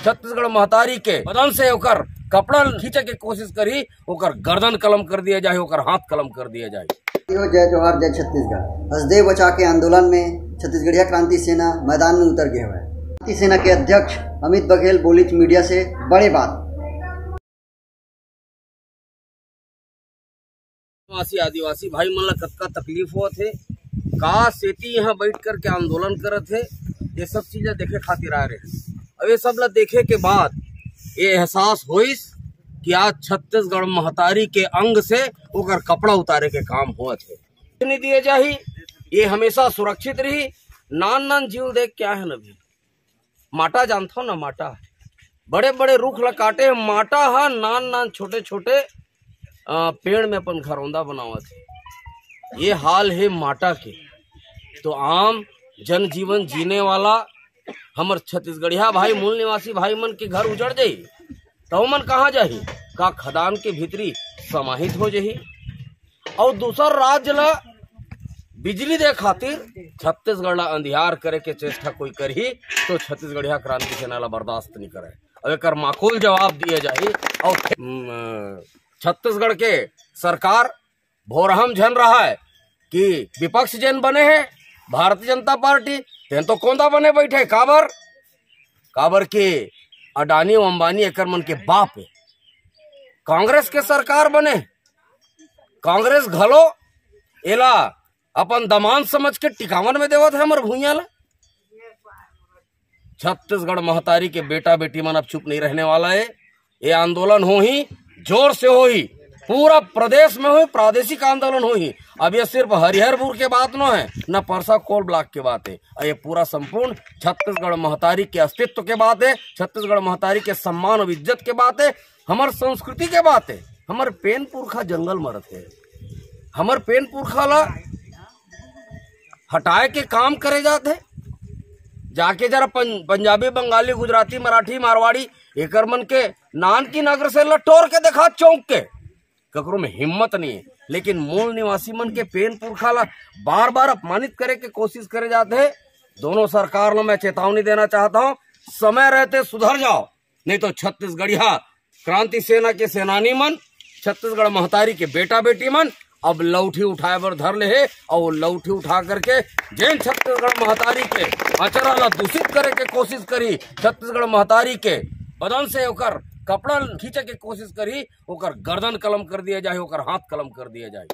छत्तीसगढ़ महतारी के बदन से ओकर कपड़ा खींचे के कोशिश करी, ओकर गर्दन कलम कर दिया जाए, ओकर हाथ कलम कर दिया जाए। जय जोहार, जय छत्तीसगढ़। हसदेव बचा के आंदोलन में छत्तीसगढ़िया क्रांति सेना मैदान में उतर गया हुआ है। क्रांति सेना के अध्यक्ष अमित बघेल बोली मीडिया से बड़े बात। आदिवासी भाई मन ला कतका तकलीफ हुआ थे, का सेती यहाँ बैठ कर के आंदोलन करत थे, ये सब चीजें देखे खातिर आ रहे हैं। अब ये सब ला देखे के बाद ये एहसास होइस कि आज छत्तीसगढ़ महतारी के अंग से ओकर कपड़ा उतारे के काम हुआ थे। नहीं दिए जाही, ये हमेशा सुरक्षित रही। नान नान जीव देख क्या है नभी, माटा जानता हो ना, माटा बड़े बड़े रुख ला काटे, माटा हा नान नान छोटे छोटे पेड़ में अपन घरौंदा बनावत है। ये हाल है माटा के। तो आम जनजीवन जीने वाला हमर छत्तीसगढ़िया भाई, मूल निवासी भाई मन के घर उजड़ जाही तो मन कहाँ जाही, का खदान के भीतरी समाहित हो जाही। और दूसर राज्य ला बिजली दे खातिर छत्तीसगढ़ ला अंधियार करे के चेष्टा कोई करही तो छत्तीसगढ़िया क्रांति सेना ला बर्दाश्त नहीं करे। अब एक माकूल जवाब दिए जाही। और छत्तीसगढ़ के सरकार भोरहम झन रहा है कि विपक्ष जन बने हैं भारतीय जनता पार्टी, तेन तो कोंदा बने बैठे। काबर के अडानी अंबानी एकर मन के बाप है। कांग्रेस के सरकार बने, कांग्रेस घलो एला अपन दमान समझ के टिकावन में देवत है हमर भूइया ला। छत्तीसगढ़ महतारी के बेटा बेटी मन अब चुप नहीं रहने वाला है। ये आंदोलन हो ही, जोर से हो ही, पूरा प्रदेश में हो, प्रादेशिक आंदोलन हो ही। अब ये सिर्फ हरिहरपुर के बात न है, न परसा कोल ब्लॉक के बात है, ये पूरा संपूर्ण छत्तीसगढ़ महतारी के अस्तित्व के बात है, छत्तीसगढ़ महतारी के सम्मान और इज्जत के बात है, हमार संस्कृति के बात है। हमार पेन पुरखा जंगल मरत है, हमार पेन पुरखा ला हटाए के काम करे जाते। जाके जरा पंजाबी, बंगाली, गुजराती, मराठी, मारवाड़ी एकर मन के नान की नगर से लटोर के देखा चौंक के, ककरो में हिम्मत नहीं है। लेकिन मूल निवासी मन के पेन पुरखा ला बार बार अपमानित करे के कोशिश करे जाते हैं। दोनों सरकार को मैं चेतावनी देना चाहता हूँ, समय रहते सुधर जाओ, नहीं तो छत्तीसगढ़िया क्रांति सेना के सेनानी मन, छत्तीसगढ़ महतारी के बेटा बेटी मन अब लौठी उठाए बर धर ले है। और लौठी उठा करके जैन छत्तीसगढ़ महतारी के अचरा ला दूषित करे के कोशिश करी, छत्तीसगढ़ महतारी के बदन से ओकर कपड़ा खींचे के कोशिश करी, ओकर गर्दन कलम कर दिया जाए, ओकर हाथ कलम कर दिया जाए।